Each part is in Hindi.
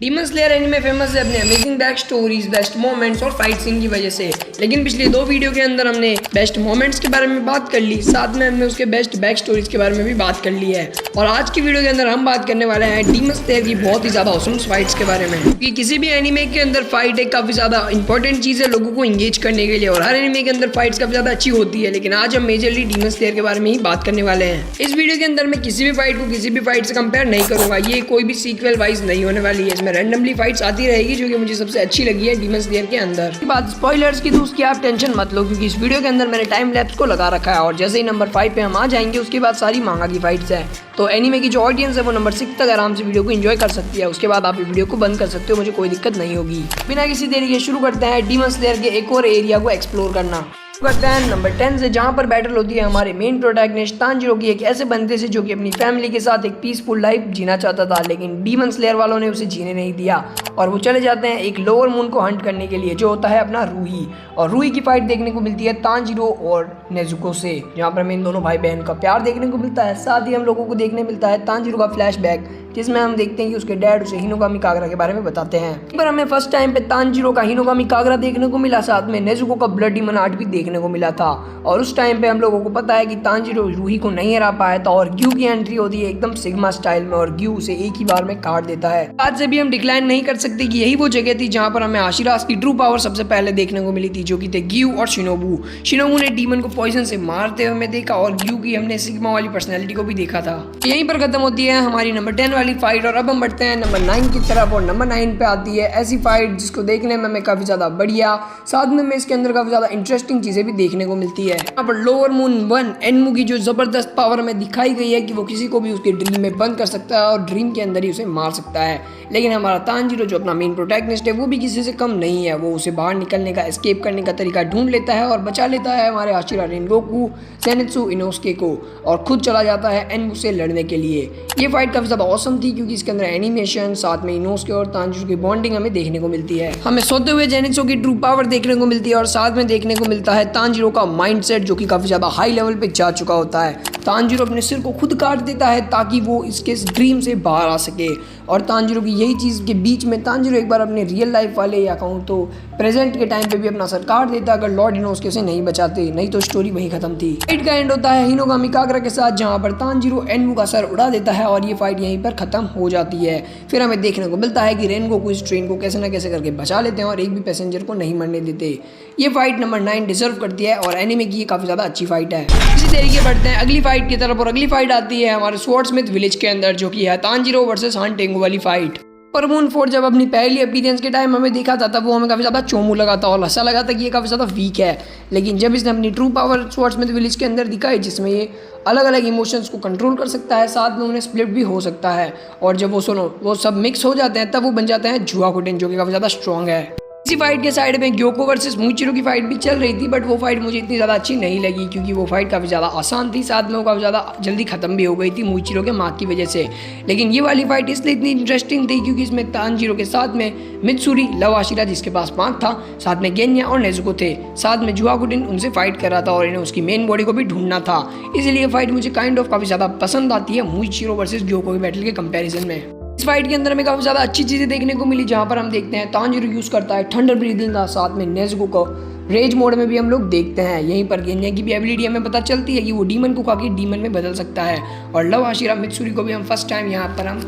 डीमन स्लेयर एनीमे फेमस है अपने amazing back stories, best moments और फाइट सीन की वजह से। लेकिन पिछले 2 वीडियो के अंदर हमने बेस्ट मोमेंट्स के बारे में बात कर ली, साथ में हमने उसके बेस्ट बैक स्टोरीज के बारे में भी बात कर ली है। और आज की वीडियो के अंदर हम बात करने वाले हैं डीमन स्लेयर की बहुत ही ज्यादा ऑसम फाइट्स के बारे में। क्योंकि किसी भी एनीमे के अंदर फाइट एक काफी ज्यादा इंपॉर्टेंट चीज है लोगों को एंगेज करने के लिए, और हर एनीमे के अंदर फाइट्स काफी ज्यादा अच्छी होती है। लेकिन आज हम मेजरली डीमन स्लेयर के बारे में ही बात करने वाले हैं। इस वीडियो के अंदर मैं किसी भी फाइट को किसी भी फाइट से कंपेयर नहीं करूंगा, ये कोई भी सीक्वल वाइज नहीं होने वाली है। इसमें रैंडमली फाइट्स आती रहेगी जो कि मुझे सबसे अच्छी लगी है डीमन स्लेयर के अंदर। बात स्पॉयलर्स की तो उसकी आप टेंशन मत लो, क्योंकि इस वीडियो के अंदर मैंने टाइम लैप्स को लगा रखा है और जैसे ही नंबर 5 पे हम आ जाएंगे उसके बाद सारी मांगा की फाइट्स है। तो एनीमे की जो ऑडियंस है वो नंबर 6 तक आराम से वीडियो को एंजॉय कर सकती है। उसके बाद आप वीडियो को बंद कर सकते हो, मुझे कोई दिक्कत नहीं होगी। बिना किसी देरी के शुरू करते हैं डीमन स्लेयर के एक और एरिया को एक्सप्लोर करना। करते हैं नंबर 10 से, जहां पर बैटल होती है हमारे मेन प्रोटैगनिस्ट तांजीरो की एक ऐसे बंदे से जो कि अपनी फैमिली के साथ एक पीसफुल लाइफ जीना चाहता था, लेकिन डीमन स्लेयर वालों ने उसे जीने नहीं दिया और वो चले जाते हैं एक लोअर मून को हंट करने के लिए, जो होता है अपना रूही। और रूही की फाइट देखने को मिलती है तांजीरो और नेजुको से, जहाँ पर हमें इन दोनों भाई बहन का प्यार देखने को मिलता है। साथ ही हम लोगों को देखने मिलता है तांजीरो का फ्लैशबैक, जिसमें हम देखते हैं कि उसके डैड उसे हिनोगामी कागरा के बारे में बताते हैं। पर हमें फर्स्ट टाइम पे तांजीरो का हिनोगामी कागरा देखने को मिला, साथ में नेजुको का ब्लड डीमन आर्ट भी देखने को मिला था। और उस टाइम पे हम लोगों को पता है कि तांजीरो रूही को नहीं हरा पाया था और ग्यू की एंट्री होती है एकदम सिग्मा स्टाइल में और ग्यू उसे एक ही बार में काट देता है। आज से भी हम डिक्लाइन नहीं कर सकते कि यही वो जगह थी जहाँ पर हमें आशिरास की ट्रू पावर सबसे पहले देखने को मिली थी, जो कि थे ग्यू और शिनोबू। शिनोबू ने डीमन को पॉइजन से मारते हुए हमें देखा और ग्यू की हमने सिग्मा वाली पर्सनैलिटी को भी देखा था। यहीं पर खत्म होती है हमारी नंबर 10 वाली फाइट और अब हम बढ़ते हैं नंबर 9 की तरफ। और नंबर 9 पे आती है ऐसी फाइट जिसको देखने में हमें काफी ज्यादा बढ़िया, साथ में हमें इसके अंदर काफी ज्यादा इंटरेस्टिंग चीजें भी देखने को मिलती है। यहाँ पर लोअर मून 1 एनमू की जो जबरदस्त पावर हमें दिखाई गई है कि वो किसी को भी उसके ड्रीम में बंद कर सकता है और ड्रीम के अंदर ही उसे मार सकता है। लेकिन हमारा तांजीरो जो अपना मेन प्रोटैगनिस्ट है वो भी किसी से कम नहीं है। वो उसे बाहर निकलने का, एस्केप करने का तरीका ढूंढ लेता है और बचा लेता है हमारे हाशिरा रेनगोकू, ज़ेनित्सु, इनोस्के को, और खुद चला जाता है एनमू से लड़ने के लिए। ये फाइट काफी ज्यादा ऑसम थी क्योंकि इसके अंदर एनिमेशन, साथ में इनोस्के और तांजीरो की बॉन्डिंग हमें देखने को मिलती है। हमें सोते हुए ज़ेनित्सु की ट्रू पावर देखने को मिलती है और साथ में देखने को मिलता है तांजीरो का माइंडसेट, जो कि काफी ज्यादा हाई लेवल पे जा चुका होता है। तांजीरो अपने सिर को खुद काट देता है ताकि वो इसके ड्रीम से बाहर आ सके। और तांजीरो की यही चीज़ के बीच में तांजीरो एक बार अपने रियल लाइफ वाले, या कहूँ तो प्रेजेंट के टाइम पे भी अपना सर काट देता अगर लॉर्ड इनोस्के से नहीं बचाते, नहीं तो स्टोरी वहीं खत्म थी। फाइट का एंड होता है हिनोगामी कागरा के साथ, जहाँ पर तांजीरो एनमू का सर उड़ा देता है और ये फाइट यहीं पर खत्म हो जाती है। फिर हमें देखने को मिलता है कि रेनगोकू इस ट्रेन को कैसे न कैसे करके बचा लेते हैं और एक भी पैसेंजर को नहीं मरने देते। ये फाइट नंबर 9 डिजर्व करती है और एनीमे की ये काफी ज्यादा अच्छी फाइट है। इसी तरीके बढ़ते हैं अगली फाइट की तरफ और अगली फाइट आती है हमारे स्वॉर्डस्मिथ विलेज के अंदर, जो कि है तांजीरो वर्सेस हान टेंगू वाली फाइट। पर मून फोर्ड जब अपनी पहली अपीयरेंस के टाइम हमें देखा था तब वो हमें काफी ज्यादा चोमू लगा था और ऐसा लगा था कि ये काफी ज्यादा वीक है। लेकिन जब इसने अपनी ट्रू पावर स्वॉर्डस्मिथ विलेज के अंदर दिखाई, जिसमें ये अलग अलग इमोशंस को कंट्रोल कर सकता है, साथ में उन्हें स्प्लिट भी हो सकता है, और जब वो सब मिक्स हो जाते हैं तब वो बन जाते हैं जुआकुटेन, जो कि काफी ज्यादा स्ट्रॉन्ग है। इसी फाइट के साइड में ग्योको वर्सेस मूचिरो की फाइट भी चल रही थी, बट वो फाइट मुझे इतनी ज़्यादा अच्छी नहीं लगी क्योंकि वो फाइट काफ़ी ज़्यादा आसान थी, साथ में वो काफ़ी ज़्यादा जल्दी खत्म भी हो गई थी मूचिरो के मार्क की वजह से। लेकिन ये वाली फाइट इसलिए इतनी इंटरेस्टिंग थी क्योंकि इसमें तांजीरो के साथ में मित्सुरी, लव आशिरा जिसके पास मार्क था, साथ में गेन्या और नेजुको थे, साथ में जुआकुटेन उनसे फाइट कर रहा था और इन्हें उसकी मेन बॉडी को भी ढूंढना था। इसलिए फाइट मुझे काइंड ऑफ काफ़ी ज़्यादा पसंद आती है मूचिरो वर्सेस ग्योको की बैटल के कंपेरिजन में। इस फाइट के अंदर हमें काफी ज्यादा अच्छी चीजें देखने को मिली, जहां पर हम देखते हैं तांजीरो यूज करता है थंडर ब्रीदिंग का, साथ में नेजुको को रेज मोड में भी हम लोग देखते हैं। यहीं पर गेन्या की भी एबिलिटी हमें पता चलती है कि वो डीमन को काफी डीमन में बदल सकता है। और लव आशिरा मित्सुरी को भी हम फर्स्ट टाइम यहाँ पर हम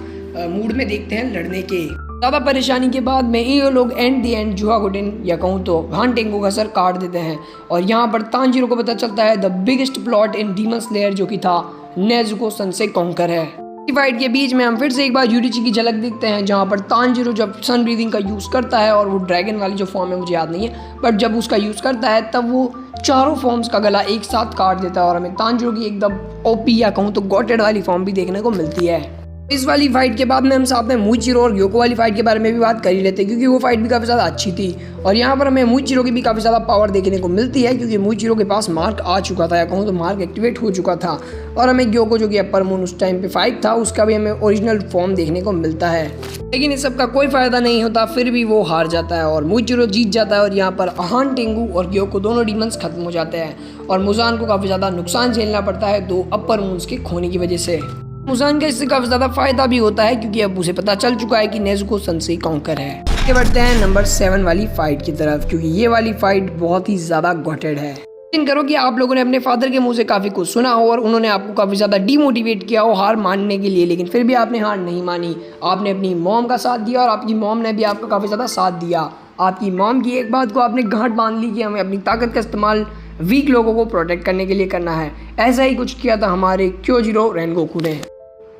मूड में देखते हैं लड़ने के। ज्यादा परेशानी के बाद में ये लोग एंड दी एंड जुआकुटेन, या कहूँ तो हान टेंगू का सर काट देते हैं। और यहाँ पर तांजीरो को पता चलता है the biggest plot in demon slayer, जो कि था नेजुको सन से कॉन्कर है। फाइट के बीच में हम फिर से एक बार यूरिची की झलक देखते हैं, जहां पर तांजीरो जब सन ब्रीदिंग का यूज करता है, और वो ड्रैगन वाली जो फॉर्म है मुझे याद नहीं है, बट जब उसका यूज करता है तब वो चारों फॉर्म्स का गला एक साथ काट देता है और हमें तांजीरो की एकदम ओपी, या कहूँ तो गॉटेड वाली फॉर्म भी देखने को मिलती है। इस वाली फाइट के बाद में हम साथ में मूचिरो और ग्योको वाली फाइट के बारे में भी बात कर ही लेते हैं, क्योंकि वो फाइट भी काफ़ी ज़्यादा अच्छी थी। और यहाँ पर हमें मूचिरो की भी काफ़ी ज़्यादा पावर देखने को मिलती है, क्योंकि मूचिरो के पास मार्क आ चुका था, या कहूँ तो मार्क एक्टिवेट हो चुका था। और हमें ग्योको, जो कि अपर मून उस टाइम पे फाइट था, उसका भी हमें ओरिजिनल फॉर्म देखने को मिलता है। लेकिन इस सब का कोई फायदा नहीं होता, फिर भी वो हार जाता है और मूचिरो जीत जाता है। और यहाँ पर हान टेंगू और ग्योको दोनों डीमंस खत्म हो जाते हैं और मुजान को काफ़ी ज़्यादा नुकसान झेलना पड़ता है 2 अपर मून्स के खोने की वजह से। मुसान का इससे काफी ज्यादा फायदा भी होता है क्योंकि अब उसे पता चल चुका है कि नेज़ुको सेंसेई कॉन्कर है। आगे बढ़ते हैं नंबर 7 वाली फाइट की तरफ, क्योंकि ये वाली फाइट बहुत ही ज्यादा गॉटेड है। यकीन करो कि आप लोगों ने अपने फादर के मुंह से काफी कुछ सुना हो और उन्होंने आपको काफी ज्यादा डिमोटिवेट किया हो हार मानने के लिए, लेकिन फिर भी आपने हार नहीं मानी। आपने अपनी मॉम का साथ दिया और आपकी मॉम ने भी आपका काफी ज्यादा साथ दिया। आपकी मॉम की एक बात को आपने गांठ बांध ली कि हमें अपनी ताकत का इस्तेमाल वीक लोगों को प्रोटेक्ट करने के लिए करना है। ऐसा ही कुछ किया था हमारे क्योजिरो रेनगोकू ने।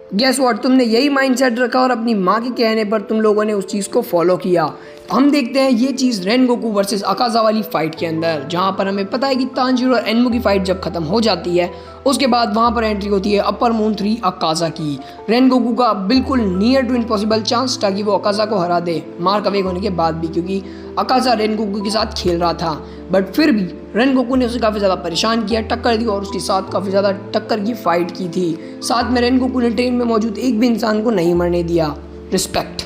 गेस व्हाट, तुमने यही माइंडसेट रखा और अपनी माँ के कहने पर तुम लोगों ने उस चीज़ को फॉलो किया। हम देखते हैं ये चीज़ रेनगोकू वर्सेस अकाज़ा वाली फाइट के अंदर, जहाँ पर हमें पता है कि तांजीरो और एनमू की फाइट जब खत्म हो जाती है उसके बाद वहाँ पर एंट्री होती है अपर मून 3 अकाज़ा की। रेनगोकू का बिल्कुल नियर टू इम्पॉसिबल चांस था कि वो अकाज़ा को हरा दे मार्क अवेक होने के बाद भी, क्योंकि अकाज़ा रेनगोकू के साथ खेल रहा था। बट फिर भी रेनगोकू ने उसे काफ़ी ज़्यादा परेशान किया, टक्कर दी और उसके साथ काफ़ी ज़्यादा टक्कर की फाइट की थी। साथ में रेनगोकू ने ट्रेन में मौजूद एक भी इंसान को नहीं मरने दिया। रिस्पेक्ट।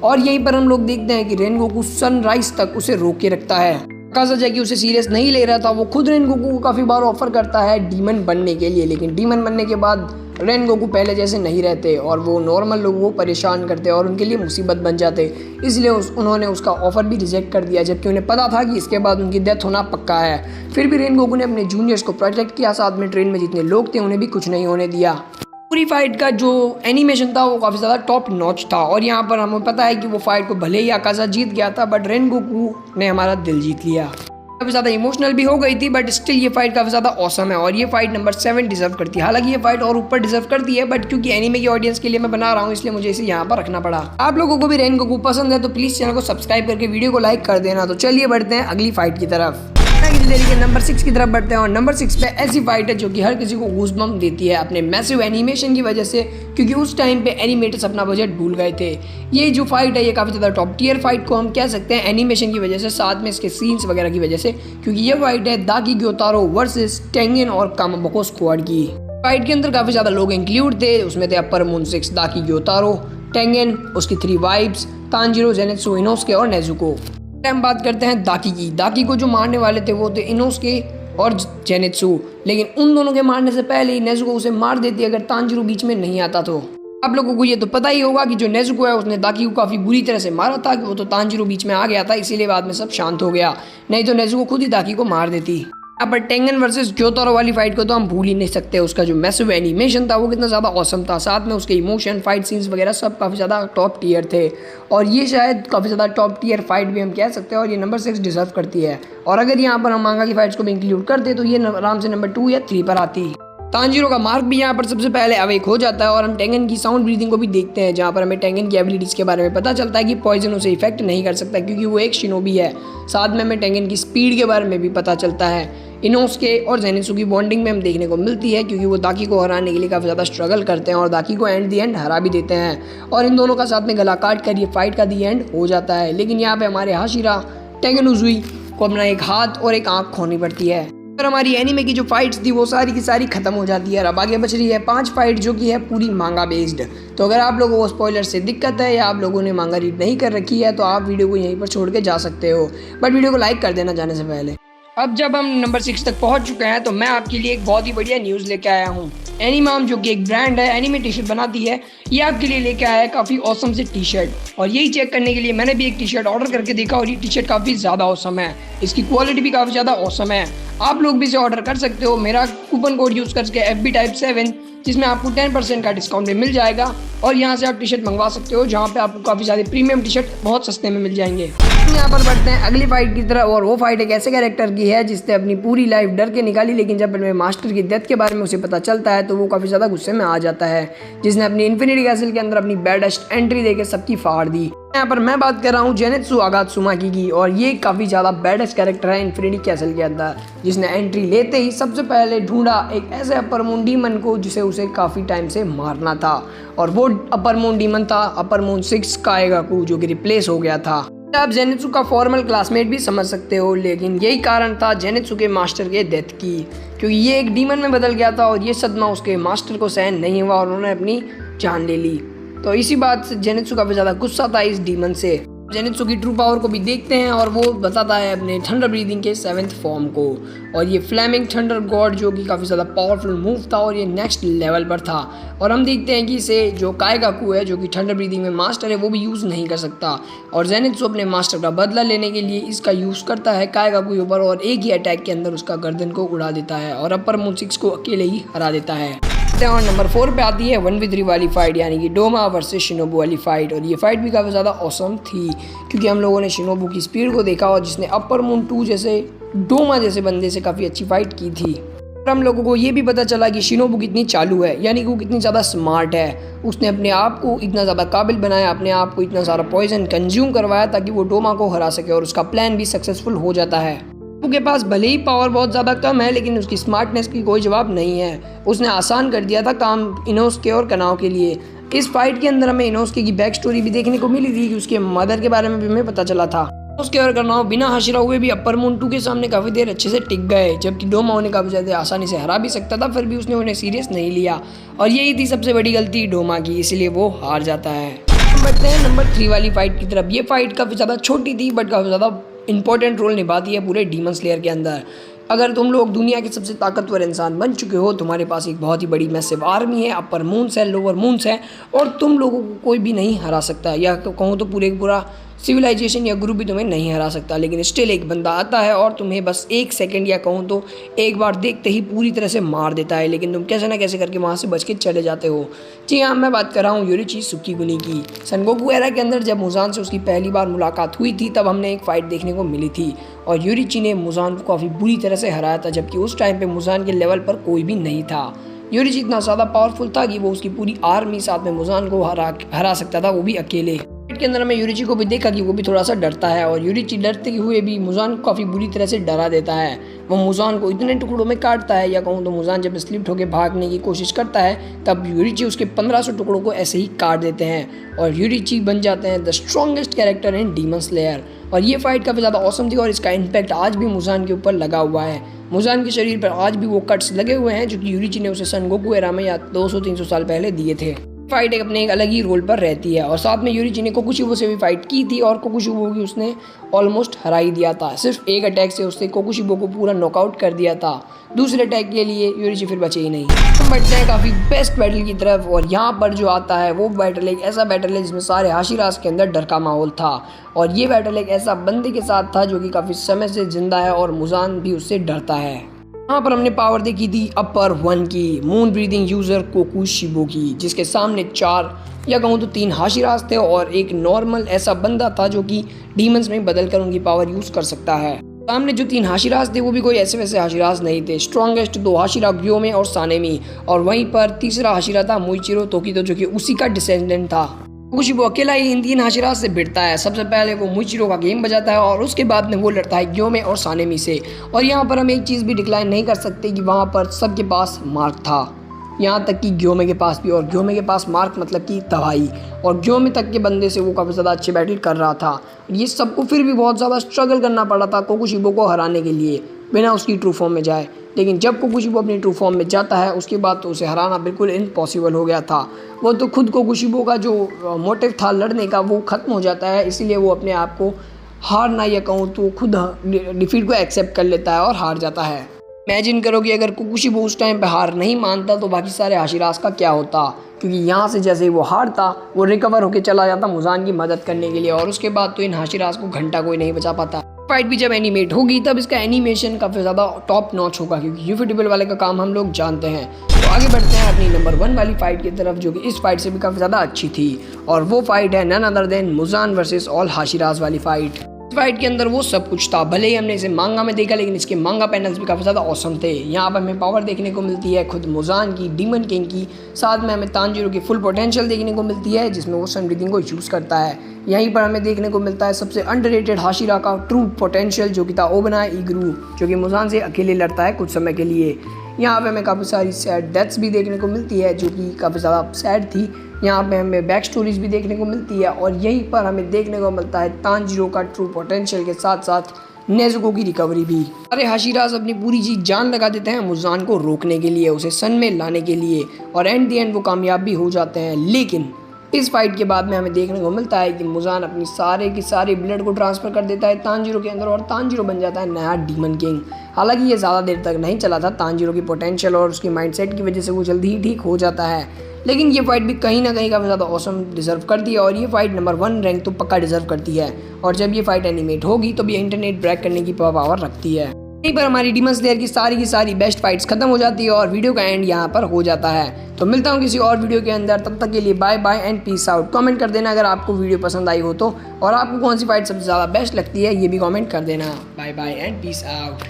और यहीं पर हम लोग देखते हैं कि रेनगोकू सनराइज तक उसे रोक के रखता है। अकाज़ा जैकी उसे सीरियस नहीं ले रहा था, वो खुद रेनगोकू को काफ़ी बार ऑफर करता है डीमन बनने के लिए, लेकिन डीमन बनने के बाद रेनगोकू पहले जैसे नहीं रहते और वो नॉर्मल लोगों को परेशान करते और उनके लिए मुसीबत बन जाते। इसलिए उन्होंने उसका ऑफर भी रिजेक्ट कर दिया, जबकि उन्हें पता था कि इसके बाद उनकी डेथ होना पक्का है। फिर भी रेनगोकू ने अपने जूनियर्स को प्रोटेक्ट किया, साथ में ट्रेन में जितने लोग थे उन्हें भी कुछ नहीं होने दिया। पूरी फाइट का जो एनिमेशन था वो काफ़ी ज़्यादा टॉप नॉच था और यहाँ पर हमें पता है कि वो फाइट को भले ही अकाज़ा जीत गया था, बट रेनगोकू ने हमारा दिल जीत लिया। काफ़ी ज़्यादा इमोशनल भी हो गई थी, बट स्टिल ये फाइट काफ़ी ज़्यादा ऑसम है और ये फाइट नंबर 7 डिजर्व करती है। हालांकि ये फाइट और ऊपर डिजर्व करती है, बट क्योंकि एनीमे की ऑडियंस के लिए मैं बना रहा हूँ इसलिए मुझे इसे यहाँ पर रखना पड़ा। आप लोगों को भी रेनगोकू पसंद है तो प्लीज़ चैनल को सब्सक्राइब करके वीडियो को लाइक कर देना। तो चलिए बढ़ते हैं अगली फाइट की तरफ। नंबर 6 की तरफ बढ़ते हैं और नंबर 6 पे ऐसी फाइट है जो कि हर किसी को गूज़बम्प देती है अपने मैसिव एनिमेशन की वजह से, क्योंकि उस टाइम पे एनिमेटर्स अपना बजट भूल गए थे। ये जो फाइट है ये काफ़ी ज़्यादा टॉप टियर फाइट को हम कह सकते हैं एनिमेशन की वजह से, साथ में इसके सीन्स वगैरह की वजह से, क्योंकि ये फाइट है दाकी ग्योतारो वर्सेस टेंगेन और कामाबोको स्क्वाड की। फाइट के अंदर काफ़ी ज़्यादा लोग इंक्लूड थे। उसमें थे अपर मून 6 दाकी ग्योतारो, टेंगेन, उसकी 3 वाइब्स, तांजीरो, जेनेत्सु, इनोसुके और नेजुको। हम बात करते हैं दाकी की। दाकी को जो मारने वाले थे वो थे इनोसुके और जेनेत्सु, लेकिन उन दोनों के मारने से पहले ही नेजुको उसे मार देती अगर तांजीरो बीच में नहीं आता तो। आप लोगों को ये तो पता ही होगा कि जो नेजुको है उसने दाकी को काफ़ी बुरी तरह से मारा था, कि वो तो तांजीरो बीच में आ गया था, इसीलिए बाद में सब शांत हो गया, नहीं तो नेजुको खुद ही दाकी को मार देती। यहाँ पर टेंगन वर्सेस ग्योतारो वाली फाइट को तो हम भूल ही नहीं सकते। उसका जो मैसिव एनिमेशन था वो कितना ज़्यादा ऑसम था, साथ में उसके इमोशन, फाइट सीन्स वगैरह सब काफ़ी ज़्यादा टॉप टियर थे और ये शायद काफ़ी ज़्यादा टॉप टियर फाइट भी हम कह सकते हैं और ये नंबर 6 डिजर्व करती है। और अगर यहाँ पर हम मांगा की फाइट्स को भी इंक्लूड करते तो ये आराम से नंबर 2 या 3 पर आती। तांजीरो का मार्क भी यहाँ पर सबसे पहले अवेक हो जाता है और हम टेंगन की साउंड ब्रीदिंग को भी देखते हैं, जहाँ पर हमें टेंगन की एबिलिटीज़ के बारे में पता चलता है कि पॉइजन उसे इफेक्ट नहीं कर सकता क्योंकि वो एक शिनोबी है। साथ में हमें टेंगन की स्पीड के बारे में भी पता चलता है। इनोसुके और जेनेत्सु की बॉन्डिंग में हम देखने को मिलती है, क्योंकि वो दाकी को हराने के लिए काफ़ी ज़्यादा स्ट्रगल करते हैं और दाकी को एंड दी एंड हरा भी देते हैं और इन दोनों का साथ में गला काट कर ये फाइट का दी एंड हो जाता है। लेकिन यहाँ पे हमारे हाशिरा टेंगन उजुई को अपना एक हाथ और एक आँख खोनी पड़ती है और हमारी एनीमे की जो फाइट्स थी वो सारी की सारी खत्म हो जाती है। अब आगे बच रही है 5 फाइट जो कि है पूरी मांगा बेस्ड। तो अगर आप लोगों को स्पॉइलर से दिक्कत है या आप लोगों ने मांगा रीड नहीं कर रखी है तो आप वीडियो को यहीं पर छोड़ के जा सकते हो, बट वीडियो को लाइक कर देना जाने से पहले। अब जब हम नंबर 6 तक पहुंच चुके हैं तो मैं आपके लिए एक बहुत ही बढ़िया न्यूज़ लेके आया हूँ। एनीमाम जो कि एक ब्रांड है, एनीमे टी शर्ट बनाती है, ये आपके लिए लेके आया है काफ़ी ऑसम से टी शर्ट। और यही चेक करने के लिए मैंने भी एक टी शर्ट ऑर्डर करके देखा और ये टी शर्ट काफ़ी ज़्यादा ऑसम है, इसकी क्वालिटी भी काफ़ी ज़्यादा ऑसम है। आप लोग भी इसे ऑर्डर कर सकते हो मेरा कूपन कोड यूज़ करके FB Type 7, जिसमें आपको 10% का डिस्काउंट भी मिल जाएगा और यहाँ से आप टी शर्ट मंगवा सकते हो, जहाँ पे आपको काफ़ी सारे प्रीमियम टी शर्ट बहुत सस्ते में मिल जाएंगे। यहाँ पर बढ़ते हैं अगली फाइट की तरफ और वो फाइट एक ऐसे कैरेक्टर की है जिसने अपनी पूरी लाइफ डर के निकाली, लेकिन जब अपने मास्टर की डेथ के बारे में उसे पता चलता है तो वो काफ़ी ज़्यादा गुस्से में आ जाता है, जिसने अपनी इन्फिनिटी कैसल के अंदर अपनी बैडेस्ट एंट्री देके सबकी फाड़ दी। यहाँ पर मैं बात कर रहा हूँ जेनेत्सु अगात्सुमाकी की और ये काफ़ी ज़्यादा बैडेस्ट कैरेक्टर है इन्फिनिटी कैसल के अंदर, जिसने एंट्री लेते ही सबसे पहले ढूंढा एक ऐसे अपर मून डीमन को जिसे उसे काफ़ी टाइम से मारना था और वो अपर मून डीमन था अपर मून 6 काएगाकू, जो कि रिप्लेस हो गया था। आप जेनेत्सु का फॉर्मल क्लासमेट भी समझ सकते हो, लेकिन यही कारण था जेनेत्सु के मास्टर के डेथ की, क्योंकि ये एक डीमन में बदल गया था और ये सदमा उसके मास्टर को सहन नहीं हुआ और उन्होंने अपनी जान ले ली। तो इसी बात से जेनेत्सु काफ़ी ज़्यादा गुस्सा था इस डीमन से। जेनित्सु की ट्रू पावर को भी देखते हैं और वो बताता है अपने थंडर ब्रीदिंग के 7th फॉर्म को। और ये फ्लेमिंग थंडर गॉड जो कि काफ़ी ज़्यादा पावरफुल मूव था और ये नेक्स्ट लेवल पर था। और हम देखते हैं कि इसे जो काइगाकू है जो कि थंडर ब्रीदिंग में मास्टर है वो भी यूज़ नहीं कर सकता। और जेनित्सु अपने मास्टर का बदला लेने के लिए इसका यूज़ करता है काइगाकू के ऊपर और एक ही अटैक के अंदर उसका गर्दन को उड़ा देता है और अपर मून 6 को अकेले ही हरा देता है। और नंबर 4 पे आती है 1v3 वाली फाइट, यानी कि डोमा वर्सेस शिनोबू वाली फाइट। और ये फाइट भी काफ़ी ज़्यादा ऑसम थी क्योंकि हम लोगों ने शिनोबू की स्पीड को देखा और जिसने अपर मून 2 जैसे डोमा जैसे बंदे से काफ़ी अच्छी फाइट की थी। और हम लोगों को ये भी पता चला कि शिनोबू कितनी चालू है, यानी कि वो कितनी ज़्यादा स्मार्ट है। उसने अपने आप को इतना ज़्यादा काबिल बनाया, अपने आप को इतना सारा पॉइजन कंज्यूम करवाया ताकि वो डोमा को हरा सके और उसका प्लान भी सक्सेसफुल हो जाता है। के पास भले ही पावर बहुत ज़्यादा कम है लेकिन उसकी स्मार्टनेस की कोई जवाब नहीं है। उसने आसान कर दिया था काम इनोस्के और कनाव के लिए। इस फाइट के अंदर हमें इनोस्के की बैक स्टोरी भी देखने को मिली थी कि उसके मदर के बारे में भी हमें पता चला था। उसके और कनाव बिना हाशिरा हुए भी अपर मून 2 के सामने काफ़ी देर अच्छे से टिक गए, जबकि डोमा उन्हें काफ़ी ज़्यादा आसानी से हरा भी सकता था, फिर भी उसने उन्हें सीरियस नहीं लिया और यही थी सबसे बड़ी गलती डोमा की, इसलिए वो हार जाता है। बढ़ते हैं नंबर 3 वाली फाइट की तरफ। ये फाइट काफ़ी ज़्यादा छोटी थी बट काफ़ी ज़्यादा इंपॉर्टेंट रोल निभाती है पूरे डीमन स्लेयर के अंदर। अगर तुम लोग दुनिया के सबसे ताकतवर इंसान बन चुके हो, तुम्हारे पास एक बहुत ही बड़ी मैसिव आर्मी है, अपर मून्स है, लोअर मून्स है और तुम लोगों को कोई भी नहीं हरा सकता, या कहूँ तो पूरा सिविलाइजेशन या ग्रुप भी तुम्हें नहीं हरा सकता। लेकिन स्टिल एक बंदा आता है और तुम्हें बस 1 सेकंड या कहूँ तो एक बार देखते ही पूरी तरह से मार देता है, लेकिन तुम कैसे ना कैसे करके वहाँ से बच के चले जाते हो। जी हाँ, मैं बात कर रहा हूँ योरिची सुकीगुनी की। सनगोकू एरा के अंदर जब मुजान से उसकी पहली बार मुलाकात हुई थी तब हमने एक फ़ाइट देखने को मिली थी और योरिची ने मुजान को काफ़ी बुरी तरह से हराया था, जबकि उस टाइम पर मुजान के लेवल पर कोई भी नहीं था। योरिची इतना ज़्यादा पावरफुल था कि वो उसकी पूरी आर्मी साथ में मुजान को हरा सकता था, वो भी अकेले। के अंदर हमें योरिची को भी देखा कि वो भी थोड़ा सा डरता है और योरिची डरते हुए भी मुजान को काफ़ी बुरी तरह से डरा देता है। वो मुजान को इतने टुकड़ों में काटता है, या कहूँ तो मुजान जब स्लिप होकर भागने की कोशिश करता है तब योरिची उसके 1500 टुकड़ों को ऐसे ही काट देते हैं और योरिची बन जाते हैं the strongest character in demon slayer. और ये फाइट काफ़ी ज़्यादा ऑसम थी और इसका इम्पैक्ट आज भी मुजान के ऊपर लगा हुआ है। मुजान के शरीर पर आज भी वो कट्स लगे हुए हैं जो कि योरिची ने उसे सनगोकू एरा में या 200-300 साल पहले दिए थे। फाइट अपने एक अलग ही रोल पर रहती है और साथ में योरिची ने कोकुशिबो से भी फाइट की थी और कोकुशिबो की उसने ऑलमोस्ट हरा ही दिया था। सिर्फ एक अटैक से उसने कोकुशिबो को पूरा नॉकआउट कर दिया था। दूसरे अटैक के लिए योरिची फिर बचे ही नहीं। हम बढ़ते हैं काफ़ी बेस्ट बैटल की तरफ और यहाँ पर जो आता है वो बैटल एक ऐसा बैटल है जिसमें सारे हाशिरास के अंदर डर का माहौल था और ये बैटल एक ऐसा बंदे के साथ था जो कि काफ़ी समय से जिंदा है और मुजान भी उससे डरता है। यहाँ पर हमने पावर देखी थी अपर 1 की, मून ब्रीदिंग यूजर कोकुशिबो की, जिसके सामने 4 या कहूँ तो 3 हाशिरास थे और एक नॉर्मल ऐसा बंदा था जो कि डीमंस में बदल कर उनकी पावर यूज कर सकता है। सामने जो 3 हाशिरास थे वो भी कोई ऐसे वैसे हाशिरास नहीं थे। स्ट्रॉन्गेस्ट 2 हाशिरा ग्योमे और सानेमी, और वहीं पर तीसरा हाशिरा था मुइचिरो तोकितो जो कि उसी का डिसेंडेंट था। कोकुशिबो अकेला ही इन 3 हाशिरास से भिड़ता है। सबसे पहले वो मुइचिरो का गेम बजाता है और उसके बाद में वो लड़ता है ग्योमे और सानेमी से। और यहाँ पर हम एक चीज़ भी डिक्लाइन नहीं कर सकते कि वहाँ पर सबके पास मार्क था, यहाँ तक कि ग्योमे के पास भी। और ग्योमे के पास मार्क मतलब कि तबाही, और ग्योमे तक के बंदे से वो काफ़ी ज़्यादा अच्छे बैटल कर रहा था। ये सबको फिर भी बहुत ज़्यादा स्ट्रगल करना पड़ा था कोकुशिबो को हराने के लिए बिना उसकी ट्रू फॉर्म में जाए। लेकिन जब कोकुशिबो अपनी ट्रू फॉर्म में जाता है उसके बाद तो उसे हराना बिल्कुल इम्पॉसिबल हो गया था। वो तो खुद कोकुशिबो का जो मोटिव था लड़ने का वो ख़त्म हो जाता है, इसीलिए वो अपने आप को हारना या कहूँ तो खुद डिफीट को एक्सेप्ट कर लेता है और हार जाता है। इमेजिन करो कि अगर कोकुशिबो उस टाइम पे हार नहीं मानता तो बाकी सारे हाशिरास का क्या होता, क्योंकि यहाँ से जैसे ही वो हारता वो रिकवर होकर चला जाता मुजान की मदद करने के लिए, और उसके बाद तो इन हाशिरास को घंटा कोई नहीं बचा पाता। फाइट भी जब एनिमेट होगी तब इसका एनिमेशन काफ़ी ज़्यादा टॉप नॉच होगा, क्योंकि यूफिटेबल वाले का काम हम लोग जानते हैं। तो आगे बढ़ते हैं अपनी नंबर 1 वाली फाइट की तरफ, जो कि इस फाइट से भी काफ़ी ज़्यादा अच्छी थी, और वो फाइट है none other than Muzan versus all Hashiras वाली फाइट। इस फाइट के अंदर वो सब कुछ था, भले ही हमने इसे मांगा में देखा लेकिन इसके मांगा पैनल्स भी काफ़ी ज़्यादा ऑसम थे। यहाँ पर हमें पावर देखने को मिलती है खुद मुजान की, डीमन किंग की, साथ में हमें तांजीरो की फुल पोटेंशियल देखने को मिलती है जिसमें वो सन ब्रीदिंग को यूज़ करता है। यहीं पर हमें देखने को मिलता है सबसे अंडररेटेड हाशिरा का ट्रू पोटेंशियल जो कि था ओबनाई इग्रू, जो कि मुजान से अकेले लड़ता है कुछ समय के लिए। यहाँ पे हमें काफ़ी सारी सैड डेथ्स भी देखने को मिलती है जो कि काफ़ी ज़्यादा सैड थी। यहाँ पे हमें बैक स्टोरीज भी देखने को मिलती है, और यहीं पर हमें देखने को मिलता है तांजीरो का ट्रू पोटेंशियल के साथ साथ नेज़ुको की रिकवरी भी। सारे हाशिरास अपनी पूरी चीज़ जान लगा देते हैं मुजान को रोकने के लिए, उसे सन में लाने के लिए, और एंड द एंड वो कामयाब भी हो जाते हैं। लेकिन इस फाइट के बाद में हमें देखने को मिलता है कि मुजान अपनी सारे की सारी ब्लड को ट्रांसफ़र कर देता है तांजीरो के अंदर और तांजीरो बन जाता है नया डीमन किंग। हालांकि ये ज़्यादा देर तक नहीं चला था, तांजीरो की पोटेंशियल और उसकी माइंडसेट की वजह से वो जल्दी ही ठीक हो जाता है। लेकिन ये फाइट भी कहीं ना कहीं काफ़ी ज़्यादा ऑसम डिजर्व करती है और ये फाइट नंबर 1 रैंक तो पक्का डिजर्व करती है। और जब ये फाइट एनिमेट होगी तो भी इंटरनेट ब्रेक करने की पावर रखती है। यहीं पर हमारी डीमन स्लेयर की सारी बेस्ट फाइट्स खत्म हो जाती है और वीडियो का एंड यहाँ पर हो जाता है। तो मिलता हूँ किसी और वीडियो के अंदर, तब तक के लिए bye bye and peace out. Comment कर देना अगर आपको वीडियो पसंद आई हो तो, और आपको कौन सी फाइट सबसे ज़्यादा बेस्ट लगती है ये भी कमेंट कर देना। Bye bye and peace out.